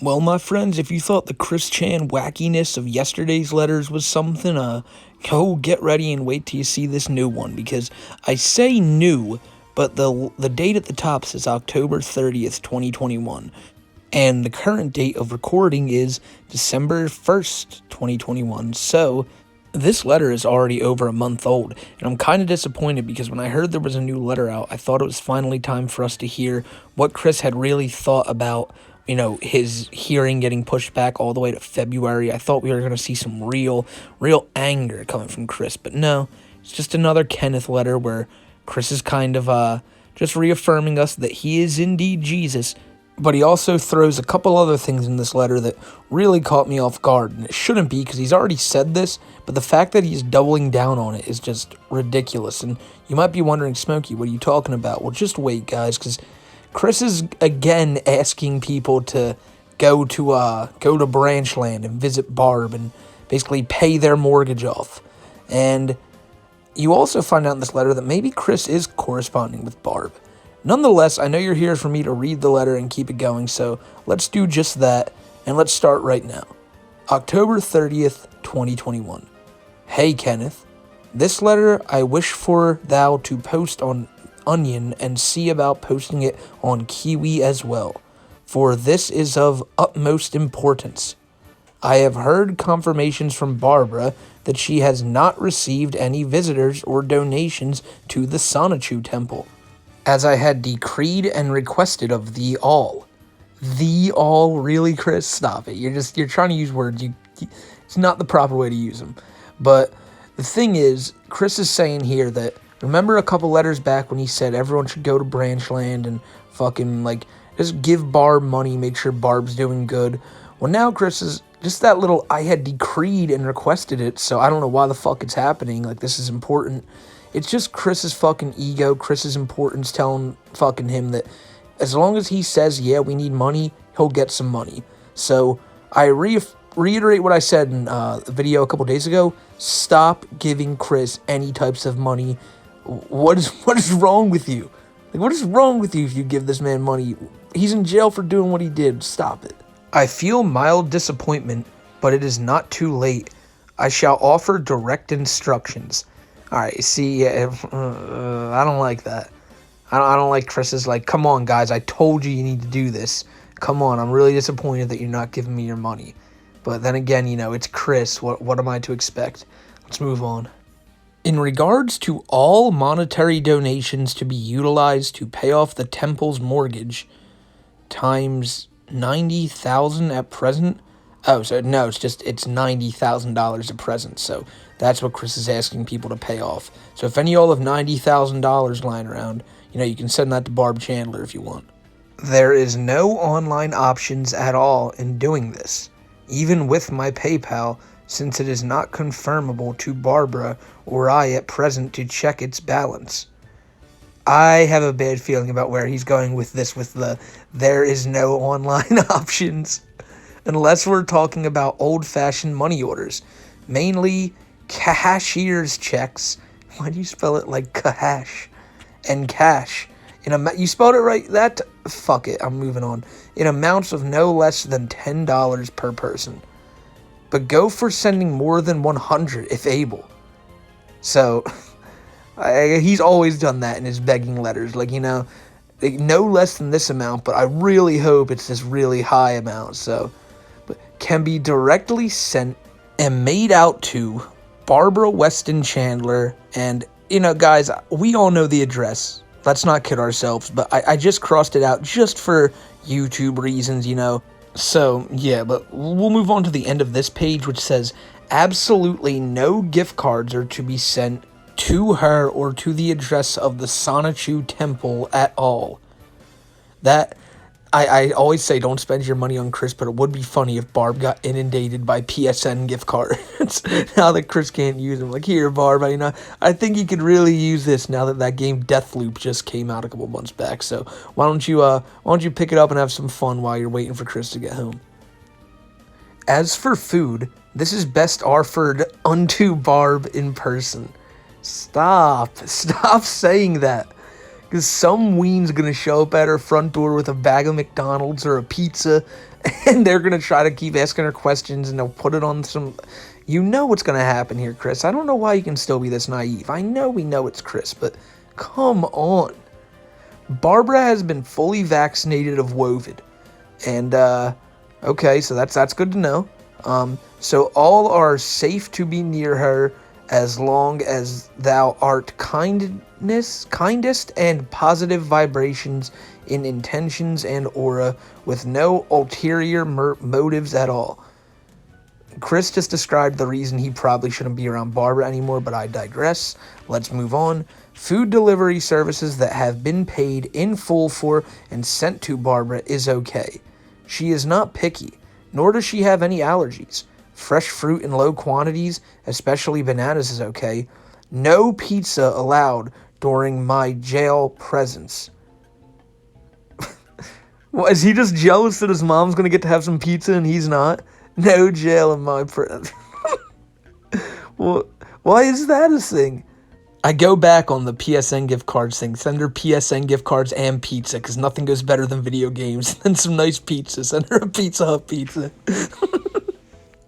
Well, my friends, if you thought the Chris Chan wackiness of yesterday's letters was something, go get ready and wait till you see this new one, because I say new, but the date at the top says October 30th, 2021, and the current date of recording is December 1st, 2021, so this letter is already over a month old, and I'm kind of disappointed because when I heard there was a new letter out, I thought it was finally time for us to hear what Chris had really thought about, his hearing getting pushed back all the way to February. I thought we were going to see some real anger coming from Chris, but no, it's just another Kenneth letter where Chris is kind of, just reaffirming us that he is indeed Jesus. But he also throws a couple other things in this letter that really caught me off guard. And it shouldn't be because he's already said this, but the fact that he's doubling down on it is just ridiculous. And you might be wondering, Smokey, what are you talking about? Well, just wait, guys, because Chris is again asking people to go to Branchland and visit Barb and basically pay their mortgage off. And you also find out in this letter that maybe Chris is corresponding with Barb. Nonetheless, I know you're here for me to read the letter and keep it going, so let's do just that, and let's start right now. October 30th, 2021. Hey, Kenneth. This letter I wish for thou to post on Onion and see about posting it on Kiwi as well, for this is of utmost importance. I have heard confirmations from Barbara that she has not received any visitors or donations to the Sanachu Temple, as I had decreed and requested of thee all. Thee all? Really, Chris? Stop it. You're trying to use words. It's not the proper way to use them. But the thing is, Chris is saying here that, remember a couple letters back when he said everyone should go to Branchland and fucking, just give Barb money, make sure Barb's doing good. Well, now Chris is just that little, I had decreed and requested it, so I don't know why the fuck it's happening. This is important. It's just Chris's fucking ego, Chris's importance telling fucking him that as long as he says, yeah, we need money, he'll get some money. So I reiterate what I said in the video a couple days ago. Stop giving Chris any types of money. What is wrong with you? What is wrong with you if you give this man money? He's in jail for doing what he did. Stop it. I feel mild disappointment, but it is not too late. I shall offer direct instructions. Alright, see, I don't like that. I don't like Chris's, come on, guys, I told you need to do this. Come on, I'm really disappointed that you're not giving me your money. But then again, it's Chris. What am I to expect? Let's move on. In regards to all monetary donations to be utilized to pay off the temple's mortgage, times 90,000 at present. Oh, so no, it's $90,000 at present, so that's what Chris is asking people to pay off. So if any of y'all have $90,000 lying around, you can send that to Barb Chandler if you want. There is no online options at all in doing this, even with my PayPal, since it is not confirmable to Barbara or I at present to check its balance. I have a bad feeling about where he's going with this, with there is no online options. Unless we're talking about old-fashioned money orders, mainly cashier's checks. Why do you spell it like cash? And cash. You spelled it right. Fuck it, I'm moving on. In amounts of no less than $10 per person. But go for sending more than 100 if able. So, he's always done that in his begging letters. No less than this amount, but I really hope it's this really high amount, so. Can be directly sent and made out to Barbara Weston Chandler. And, guys, we all know the address. Let's not kid ourselves, but I just crossed it out just for YouTube reasons, So, yeah, but we'll move on to the end of this page, which says, absolutely no gift cards are to be sent to her or to the address of the Sanachu Temple at all. That... I always say don't spend your money on Chris, but it would be funny if Barb got inundated by PSN gift cards now that Chris can't use them. Here, Barb, I think you could really use this now that game Deathloop just came out a couple months back. So why don't you pick it up and have some fun while you're waiting for Chris to get home? As for food, this is best offered unto Barb in person. Stop saying that. Because some ween's gonna show up at her front door with a bag of McDonald's or a pizza, and they're gonna try to keep asking her questions, and they'll put it on some... You know what's gonna happen here, Chris. I don't know why you can still be this naive. I know we know it's Chris, but come on. Barbara has been fully vaccinated of Wovid. And, okay, so that's good to know. So all are safe to be near her as long as thou art kindest and positive vibrations in intentions and aura with no ulterior motives at all. Chris just described the reason he probably shouldn't be around Barbara anymore, but I digress. Let's move on. Food delivery services that have been paid in full for and sent to Barbara is okay. She is not picky, nor does she have any allergies. Fresh fruit in low quantities, especially bananas, is okay. No pizza allowed during my jail presence. Well, is he just jealous that his mom's going to get to have some pizza and he's not? No jail in my presence. Well, why is that a thing? I go back on the PSN gift cards thing. Send her PSN gift cards and pizza, because nothing goes better than video games and some nice pizza. Send her a Pizza Hut pizza.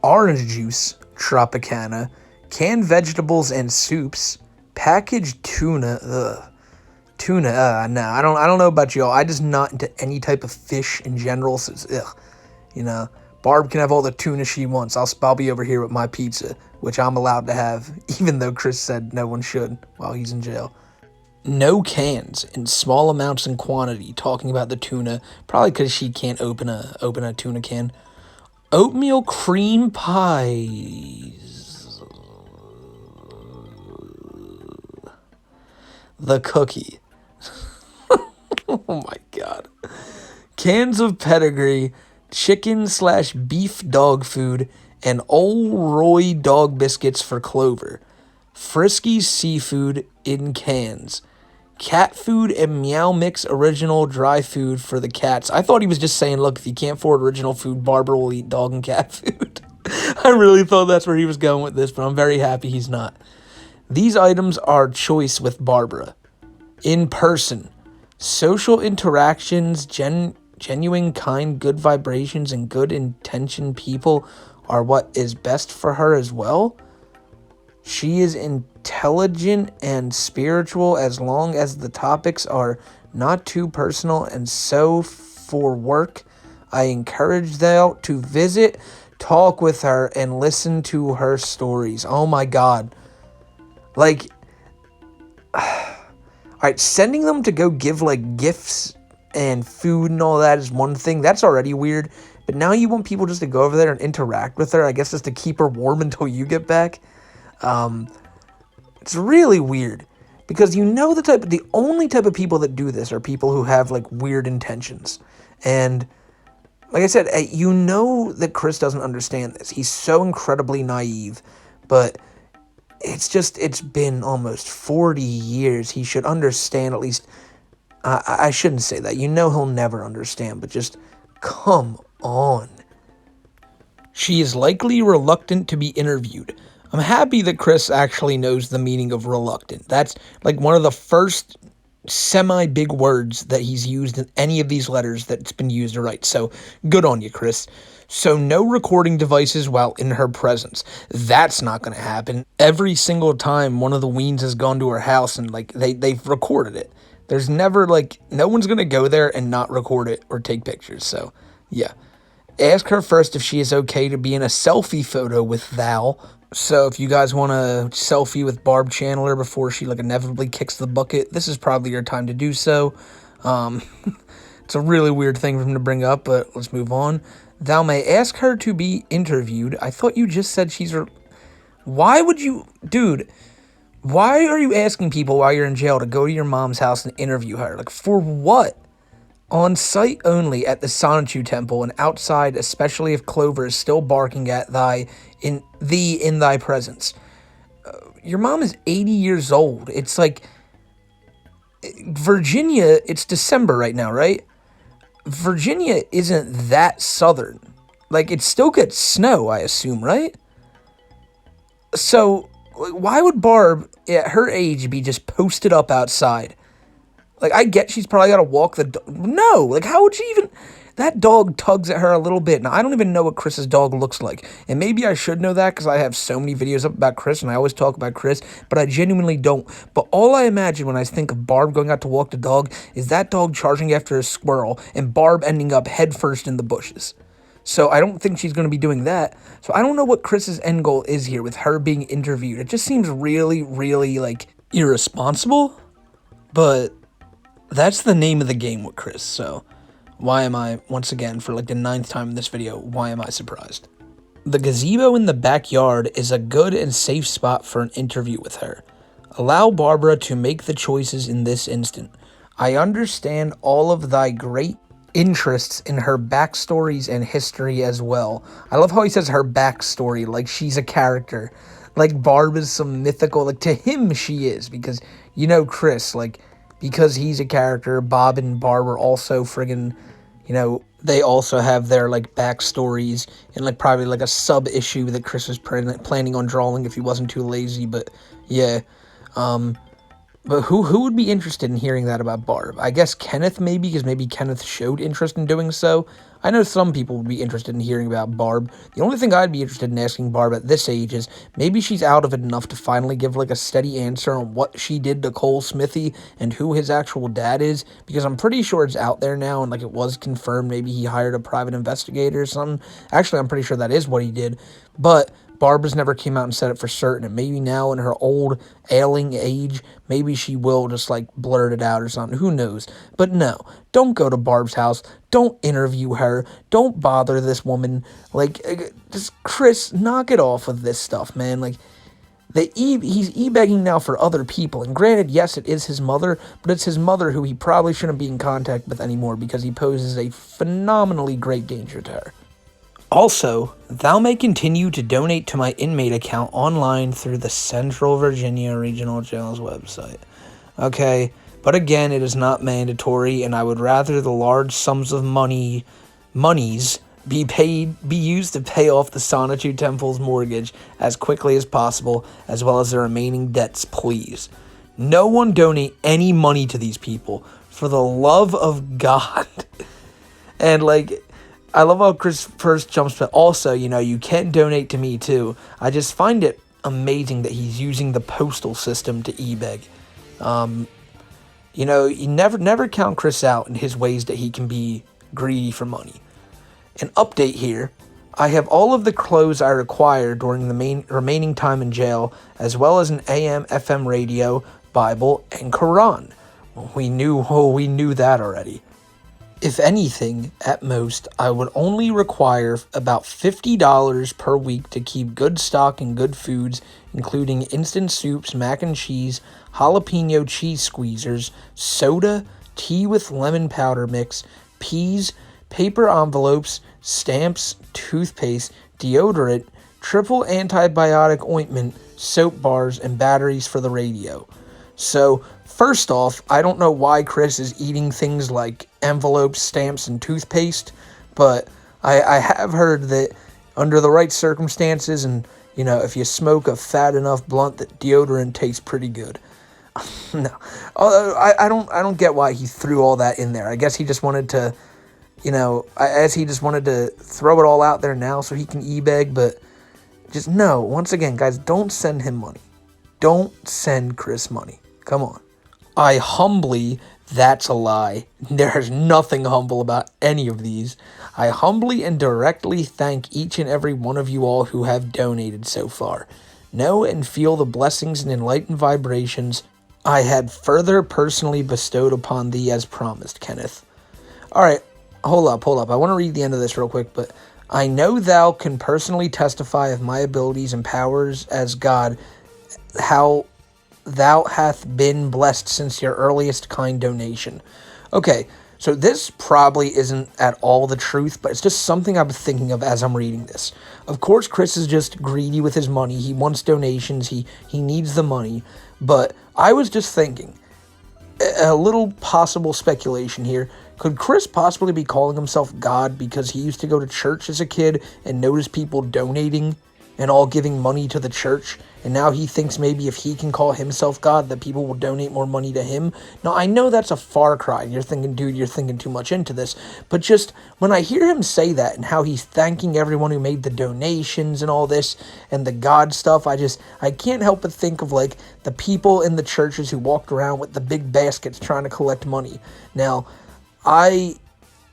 Orange juice, Tropicana, canned vegetables and soups, packaged tuna, no, I don't know about y'all. I just not into any type of fish in general, so it's, you know. Barb can have all the tuna she wants. I'll be over here with my pizza, which I'm allowed to have, even though Chris said no one should while he's in jail. No cans in small amounts and quantity, talking about the tuna, probably because she can't open a tuna can. Oatmeal cream pies. The cookie. Oh my god. Cans of pedigree, chicken/beef dog food, and Old Roy dog biscuits for Clover. Friskies seafood in cans. Cat food and Meow Mix original dry food for the cats. I thought he was just saying, look, if you can't afford original food, Barbara will eat dog and cat food. I really thought that's where he was going with this, but I'm very happy he's not. These items are choice with Barbara. In person. Social interactions, genuine, kind, good vibrations, and good intention people are what is best for her as well. She is intelligent and spiritual as long as the topics are not too personal, and so for work, I encourage thou to visit, talk with her, and listen to her stories. Oh my god. Like, alright, sending them to go give, like, gifts and food and all that is one thing. That's already weird. But now you want people just to go over there and interact with her, I guess just to keep her warm until you get back. It's really weird. Because you know the only type of people that do this are people who have, like, weird intentions. And, like I said, you know that Chris doesn't understand this. He's so incredibly naive. But it's been almost 40 years. He should understand at least. I shouldn't say that. You know he'll never understand, but just come on. She is likely reluctant to be interviewed. I'm happy that Chris actually knows the meaning of reluctant. That's like one of the first semi-big words that he's used in any of these letters that's been used to write. So good on you, Chris. So no recording devices while in her presence. That's not going to happen. Every single time one of the Weens has gone to her house and like they've recorded it. There's never like, no one's going to go there and not record it or take pictures. So yeah. Ask her first if she is okay to be in a selfie photo with thou. So if you guys want a selfie with Barb Chandler before she like inevitably kicks the bucket, this is probably your time to do so. It's a really weird thing for him to bring up, but let's move on. Thou may ask her to be interviewed. I thought you just said she's... Why would you... Dude, why are you asking people while you're in jail to go to your mom's house and interview her? Like, for what? On site only at the Sonichu Temple and outside, especially if Clover is still barking at in thy presence. Your mom is 80 years old. It's like... Virginia, it's December right now, right? Virginia isn't that southern. Like, it still gets snow, I assume, right? So, why would Barb, at her age, be just posted up outside? Like, I get she's probably got to walk the dog. No, like, how would she even... That dog tugs at her a little bit. Now, I don't even know what Chris's dog looks like. And maybe I should know that because I have so many videos up about Chris and I always talk about Chris, but I genuinely don't. But all I imagine when I think of Barb going out to walk the dog is that dog charging after a squirrel and Barb ending up headfirst in the bushes. So I don't think she's going to be doing that. So I don't know what Chris's end goal is here with her being interviewed. It just seems really, really, like, irresponsible. But that's the name of the game with Chris, so... Why am I, once again, for like the 9th time in this video, why am I surprised? The gazebo in the backyard is a good and safe spot for an interview with her. Allow Barbara to make the choices in this instant. I understand all of thy great interests in her backstories and history as well. I love how he says her backstory, like she's a character. Like Barb is some mythical, like to him she is, because, you know, Chris, like... Because he's a character, Bob and Barb are also friggin', you know, they also have their, like, backstories and, like, probably, like, a sub-issue that Chris was planning on drawing if he wasn't too lazy, but, yeah. But who would be interested in hearing that about Barb? I guess Kenneth, maybe, because maybe Kenneth showed interest in doing so. I know some people would be interested in hearing about Barb. The only thing I'd be interested in asking Barb at this age is maybe she's out of it enough to finally give, like, a steady answer on what she did to Cole Smithy and who his actual dad is, because I'm pretty sure it's out there now, and, like, it was confirmed. Maybe he hired a private investigator or something. Actually, I'm pretty sure that is what he did, but... Barbara's never came out and said it for certain, and maybe now in her old, ailing age, maybe she will just, like, blurt it out or something. Who knows? But no, don't go to Barb's house. Don't interview her. Don't bother this woman. Like, just, Chris, knock it off with this stuff, man. Like, he's e-begging now for other people, and granted, yes, it is his mother, but it's his mother who he probably shouldn't be in contact with anymore because he poses a phenomenally great danger to her. Also, thou may continue to donate to my Inmate account online through the Central Virginia Regional Jail's website. Okay, but again, it is not mandatory, and I would rather the large sums of monies be used to pay off the Sonichu Temple's mortgage as quickly as possible, as well as the remaining debts, please. No one donate any money to these people, for the love of God. And, like... I love how Chris first jumps, but also, you know, you can donate to me too. I just find it amazing that he's using the postal system to e-beg. You know, you never count Chris out in his ways that he can be greedy for money. An update here. I have all of the clothes I require during the remaining time in jail, as well as an AM/FM radio, Bible, and Quran. We knew that already. If anything, at most, I would only require about $50 per week to keep good stock and good foods, including instant soups, mac and cheese, jalapeno cheese squeezers, soda, tea with lemon powder mix, peas, paper envelopes, stamps, toothpaste, deodorant, triple antibiotic ointment, soap bars, and batteries for the radio. So, first off, I don't know why Chris is eating things like envelopes, stamps, and toothpaste, but I have heard that under the right circumstances and, you know, if you smoke a fat enough blunt, that deodorant tastes pretty good. No. I don't get why he threw all that in there. I guess he just wanted to, you know, he just wanted to throw it all out there now so he can e-beg, but just no. Once again, guys, don't send him money. Don't send Chris money. Come on. That's a lie. There's nothing humble about any of these. I humbly and directly thank each and every one of you all who have donated so far. Know and feel the blessings and enlightened vibrations I had further personally bestowed upon thee as promised, Kenneth. Alright, hold up. I want to read the end of this real quick, but I know thou can personally testify of my abilities and powers as God, how thou hath been blessed since your earliest kind donation. Okay, so this probably isn't at all the truth, but it's just something I've been thinking of as I'm reading this. Of course, Chris is just greedy with his money. He wants donations. He needs the money. But I was just thinking, a little possible speculation here. Could Chris possibly be calling himself God because he used to go to church as a kid and notice people donating and all giving money to the church, and now he thinks maybe if he can call himself God, that people will donate more money to him. Now, I know that's a far cry, and you're thinking, dude, you're thinking too much into this, but just when I hear him say that and how he's thanking everyone who made the donations and all this and the God stuff, I can't help but think of, like, the people in the churches who walked around with the big baskets trying to collect money. Now, I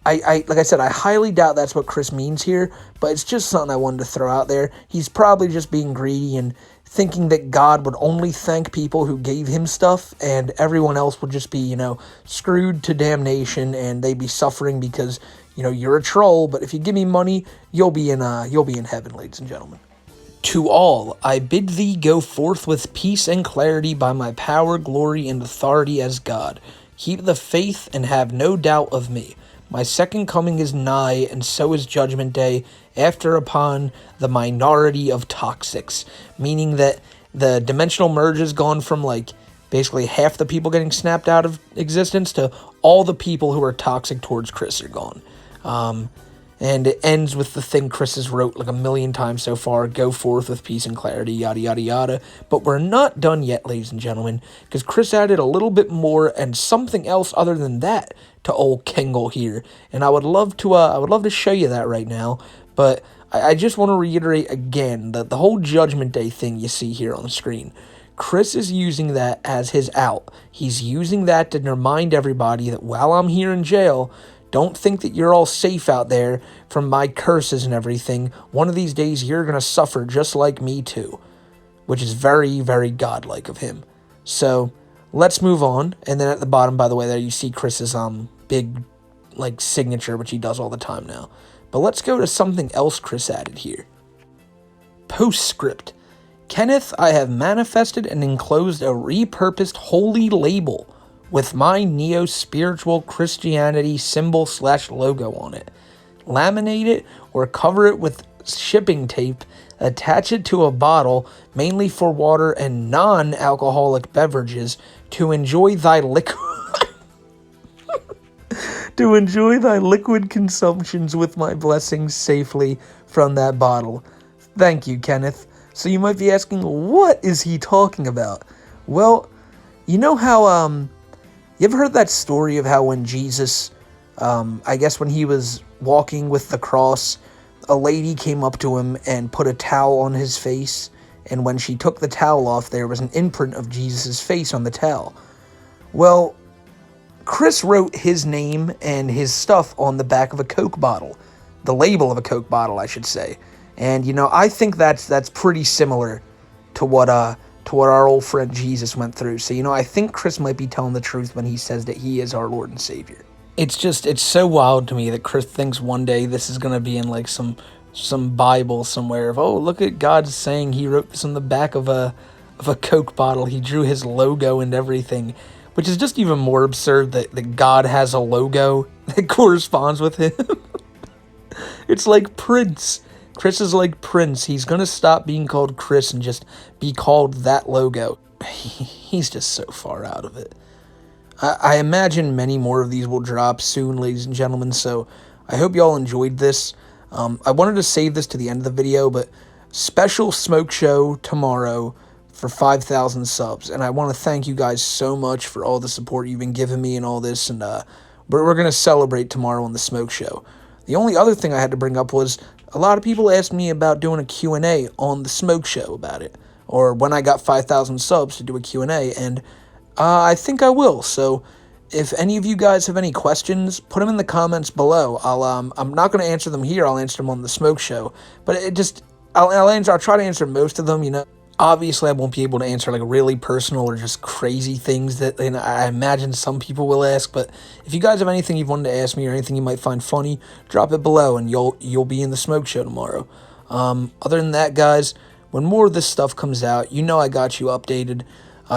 like I said, I highly doubt that's what Chris means here, but it's just something I wanted to throw out there. He's probably just being greedy and thinking that God would only thank people who gave him stuff, and everyone else would just be, screwed to damnation, and they'd be suffering because, you're a troll, but if you give me money, you'll be in heaven, ladies and gentlemen. To all, I bid thee go forth with peace and clarity by my power, glory, and authority as God. Keep the faith and have no doubt of me. My second coming is nigh, and so is judgment day, after upon the minority of toxics, meaning that the dimensional merge has gone from, like, basically half the people getting snapped out of existence to all the people who are toxic towards Chris are gone. And it ends with the thing Chris has wrote like a million times so far, go forth with peace and clarity, yada, yada, yada. But we're not done yet, ladies and gentlemen, because Chris added a little bit more and something else other than that to old Kengel here. And I would love to show you that right now, but I just want to reiterate again that the whole Judgment Day thing you see here on the screen, Chris is using that as his out. He's using that to remind everybody that while I'm here in jail, don't think that you're all safe out there from my curses and everything. One of these days, you're going to suffer just like me too, which is very, very godlike of him. So let's move on. And then at the bottom, by the way, there you see Chris's big like signature, which he does all the time now. But let's go to something else Chris added here. Postscript. Kenneth, I have manifested and enclosed a repurposed holy label with my neo-spiritual Christianity symbol/logo on it. Laminate it or cover it with shipping tape, attach it to a bottle, mainly for water and non-alcoholic beverages, to enjoy thy liquid to enjoy thy liquid consumptions with my blessings safely from that bottle. Thank you, Kenneth. So you might be asking, what is he talking about? Well, you know how, you ever heard that story of how when Jesus, I guess when he was walking with the cross, a lady came up to him and put a towel on his face, and when she took the towel off, there was an imprint of Jesus' face on the towel. Well, Chris wrote his name and his stuff on the back of a Coke bottle, the label of a Coke bottle, I should say. And, I think that's pretty similar to what our old friend Jesus went through. So, I think Chris might be telling the truth when he says that he is our Lord and Savior. It's so wild to me that Chris thinks one day this is going to be in, like, some Bible somewhere of, oh, look at God saying he wrote this on the back of a Coke bottle. He drew his logo and everything, which is just even more absurd that God has a logo that corresponds with him. It's like Prince. Chris is like Prince. He's going to stop being called Chris and just be called that logo. He's just so far out of it. I imagine many more of these will drop soon, ladies and gentlemen, so I hope y'all enjoyed this. I wanted to save this to the end of the video, but special smoke show tomorrow for 5,000 subs, and I want to thank you guys so much for all the support you've been giving me and all this, and we're going to celebrate tomorrow on the smoke show. The only other thing I had to bring up was a lot of people asked me about doing a Q&A on the smoke show about it, or when I got 5,000 subs to do a Q&A, and I think I will. So if any of you guys have any questions, put them in the comments below. I'm not going to answer them here. I'll answer them on the smoke show, but I'll try to answer most of them, Obviously, I won't be able to answer like really personal or just crazy things that I imagine some people will ask. But if you guys have anything you wanted to ask me or anything you might find funny, drop it below and you'll be in the smoke show tomorrow. Other than that, guys, when more of this stuff comes out, I got you updated.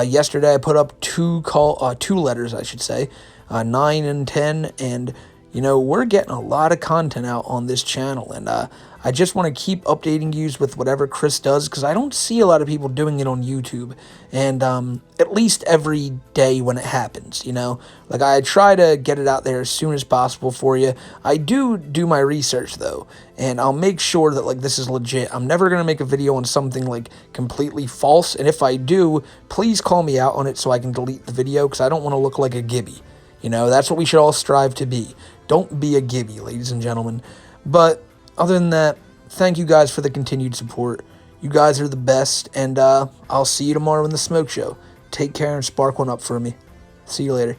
Yesterday, I put up two letters, I should say, 9 and 10, and you know, we're getting a lot of content out on this channel, and I just want to keep updating you with whatever Chris does, because I don't see a lot of people doing it on YouTube, and at least every day when it happens, you know? Like, I try to get it out there as soon as possible for you. I do my research, though, and I'll make sure that, like, this is legit. I'm never going to make a video on something, like, completely false, and if I do, please call me out on it so I can delete the video, because I don't want to look like a gibby. You know, that's what we should all strive to be. Don't be a gibby, ladies and gentlemen. But other than that, thank you guys for the continued support. You guys are the best, and I'll see you tomorrow in the smoke show. Take care and spark one up for me. See you later.